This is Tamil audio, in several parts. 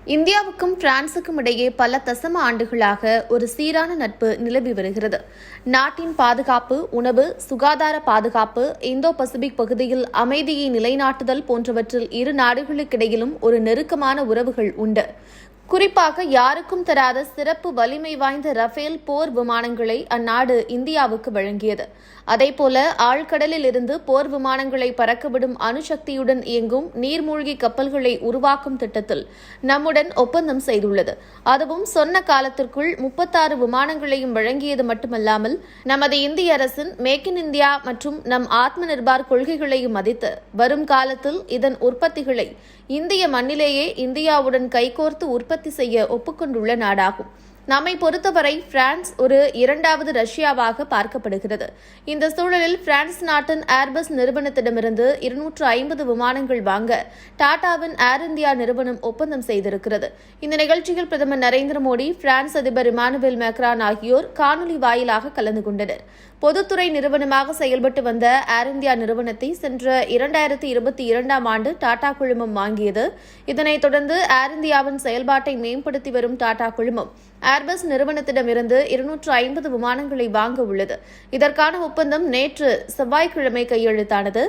இந்தியாவுக்கும் பிரான்சுக்கும் இடையே பல தசம ஆண்டுகளாக ஒரு சீரான நட்பு நிலவி வருகிறது. நாட்டின் பாதுகாப்பு, உணவு, சுகாதார பாதுகாப்பு, இந்தோ பசிபிக் பகுதியில் அமைதியை நிலைநாட்டுதல் போன்றவற்றில் இரு நாடுகளுக்கிடையிலும் ஒரு நெருக்கமான உறவுகள் உண்டு. குறிப்பாக யாருக்கும் தராத சிறப்பு வலிமை வாய்ந்த ரஃபேல் போர் விமானங்களை அந்நாடு இந்தியாவுக்கு வழங்கியது. அதேபோல ஆழ்கடலில் இருந்து போர் விமானங்களை பறக்கவிடும் அணுசக்தியுடன் இயங்கும் நீர்மூழ்கி கப்பல்களை உருவாக்கும் திட்டத்தில் நம்முடன் ஒப்பந்தம் செய்துள்ளது. அதுவும் சொன்ன காலத்திற்குள் 36 விமானங்களையும் வழங்கியது மட்டுமல்லாமல் நமது இந்திய அரசின் மேக் இன் இந்தியா மற்றும் நம் ஆத்ம நிர்பார் கொள்கைகளையும் மதித்து வரும் காலத்தில் இதன் உற்பத்திகளை இந்திய மண்ணிலேயே இந்தியாவுடன் கைகோர்த்து உற்பத்தி செய்ய ஒப்புக்கொண்டுள்ள நாடாகும். நம்மை பொறுத்தவரை பிரான்ஸ் ஒரு இரண்டாவது ரஷ்யாவாக பார்க்கப்படுகிறது. இந்த சூழலில் பிரான்ஸ் நாட்டின் ஏர்பஸ் நிறுவனத்திடமிருந்து 250 விமானங்கள் வாங்க டாடாவின் ஏர் இந்தியா நிறுவனம் ஒப்பந்தம் செய்திருக்கிறது. இந்த நிகழ்ச்சியில் பிரதமர் நரேந்திர மோடி, பிரான்ஸ் அதிபர் இமானுவேல் மேக்ரான் ஆகியோர் காணொலி வாயிலாக கலந்து கொண்டனர். பொதுத்துறை நிறுவனமாக செயல்பட்டு வந்த ஏர் இந்தியா நிறுவனத்தை சென்ற 2022ஆம் ஆண்டு டாடா குழுமம் வாங்கியது. இதனைத் தொடர்ந்து ஏர் இந்தியாவின் செயல்பாட்டை மேம்படுத்தி வரும் டாடா குழுமம் ஏர்பஸ் நிறுவனத்திடமிருந்து 250 விமானங்களை வாங்க உள்ளது. இதற்கான ஒப்பந்தம் நேற்று செவ்வாய்க்கிழமை கையெழுத்தானது.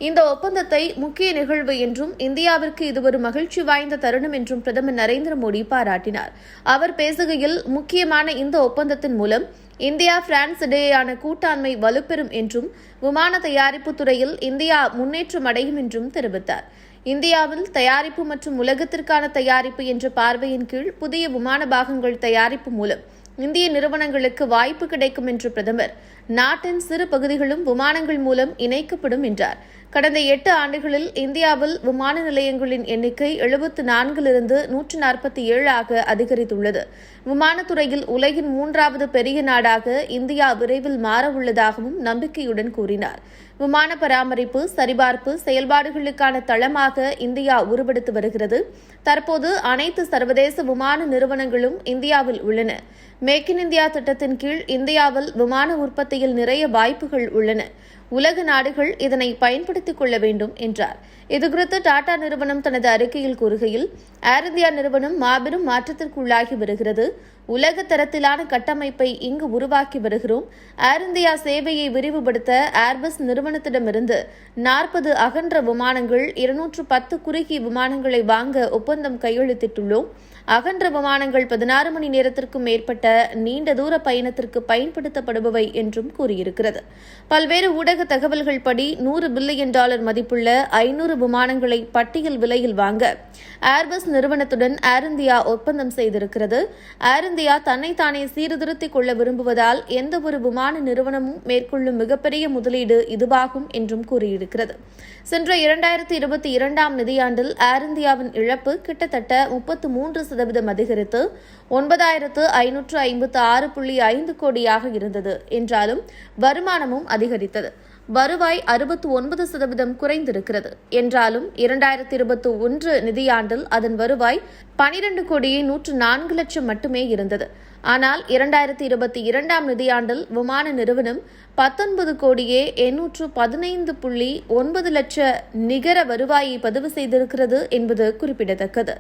இந்த ஒப்பந்தத்தை முக்கிய நிகழ்வு என்றும் இந்தியாவிற்கு இது ஒரு மகிழ்ச்சி வாய்ந்த தருணம் என்றும் பிரதமர் நரேந்திர மோடி பாராட்டினார். அவர் பேசுகையில், முக்கியமான இந்த ஒப்பந்தத்தின் மூலம் இந்தியா பிரான்ஸ் இடையேயான கூட்டாண்மை வலுப்பெறும் என்றும் விமான தயாரிப்பு துறையில் இந்தியா முன்னேற்றம் அடையும் என்றும் தெரிவித்தார். இந்தியாவில் தயாரிப்பு மற்றும் உலகத்திற்கான தயாரிப்பு என்ற பார்வையின் கீழ் புதிய விமான பாகங்கள் தயாரிப்பு மூலம் இந்திய நிறுவனங்களுக்கு வாய்ப்பு கிடைக்கும் என்று பிரதமர், நாட்டின் சிறு பகுதிகளும் விமானங்கள் மூலம் இணைக்கப்படும் என்றார். கடந்த 8 ஆண்டுகளில் இந்தியாவில் விமான நிலையங்களின் எண்ணிக்கை 74 147 அதிகரித்துள்ளது. விமானத்துறையில் உலகின் 3வது பெரிய நாடாக இந்தியா விரைவில் மாறவுள்ளதாகவும் நம்பிக்கையுடன் கூறினார். விமான பராமரிப்பு, சரிபார்ப்பு செயல்பாடுகளுக்கான தளமாக இந்தியா உருவெடுத்து வருகிறது. தற்போது அனைத்து சர்வதேச விமான நிறுவனங்களும் இந்தியாவில் உள்ளன. மேக் இன் இந்தியா திட்டத்தின் கீழ் இந்தியாவில் விமான உற்பத்தியில் நிறைய வாய்ப்புகள் உள்ளன. உலக நாடுகள் இதனை பயன்படுத்திக் கொள்ள வேண்டும் என்றார். இதுகுறித்து டாடா நிறுவனம் தனது அறிக்கையில் கூறுகையில், ஏர் இந்தியா நிறுவனம் மாபெரும் மாற்றத்திற்குள்ளாகி வருகிறது. உலக தரத்திலான கட்டமைப்பை இங்கு உருவாக்கி வருகிறோம். ஏர் இந்தியா சேவையை விரிவுபடுத்த ஏர்பஸ் நிறுவனத்திடமிருந்து 40 அகன்ற விமானங்கள், 210 குறுகிய விமானங்களை வாங்க ஒப்பந்தம் கையெழுத்திட்டுள்ளோம். அகன்ற விமானங்கள் 16 மணி நேரத்திற்கும் மேற்பட்ட நீண்ட தூர பயணத்திற்கு பயன்படுத்தப்படுபவை என்றும் கூறியிருக்கிறது. பல்வேறு ஊடக தகவல்கள் படி $100 பில்லியன் மதிப்புள்ள 500 விமானங்களை பட்டியல் விலையில் வாங்க ஏர்பஸ் நிறுவனத்துடன் ஏர் இந்தியா ஒப்பந்தம் செய்திருக்கிறது. ஏர் இந்தியா தன்னைத்தானே சீர்திருத்திக் கொள்ள விரும்புவதால் எந்தவொரு விமான நிறுவனமும் மேற்கொள்ளும் மிகப்பெரிய முதலீடு இதுவாகும் என்றும் கூறியிருக்கிறது. சென்ற 2022ஆம் நிதியாண்டில் ஏர் இந்தியாவின் இழப்பு கிட்டத்தட்ட 33% அதிகரித்து 9556.5 கோடியாக இருந்தது என்றாலும் வருமானமும் அதிகரித்தது. வருவாய் 69% குறைந்திருக்கிறது என்றாலும் 2021 நிதியாண்டில் அதன் வருவாய் 12,104,00,000 மட்டுமே இருந்தது. ஆனால் 2022ஆம் நிதியாண்டில் விமான நிறுவனம் 19,815,9 நிகர வருவாயை பதிவு செய்திருக்கிறது என்பது குறிப்பிடத்தக்கது.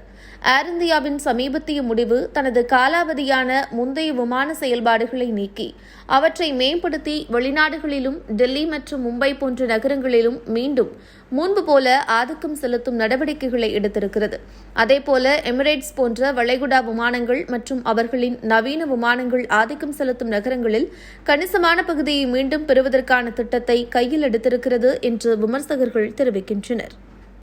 ஏர் இந்தியாவின் சமீபத்திய முடிவு தனது காலாவதியான முந்தைய விமான செயல்பாடுகளை நீக்கி அவற்றை மேம்படுத்தி வெளிநாடுகளிலும் டெல்லி மற்றும் மும்பை போன்ற நகரங்களிலும் மீண்டும் முன்பு போல ஆதிக்கம் செலுத்தும் நடவடிக்கைகளை எடுத்திருக்கிறது. அதேபோல எமிரேட்ஸ் போன்ற வளைகுடா விமானங்கள் மற்றும் அவர்களின் நவீன விமானங்கள் ஆதிக்கம் செலுத்தும் நகரங்களில் கணிசமான பகுதியை மீண்டும் பெறுவதற்கான திட்டத்தை கையில் எடுத்திருக்கிறது என்று விமர்சகர்கள் தெரிவிக்கின்றனர்.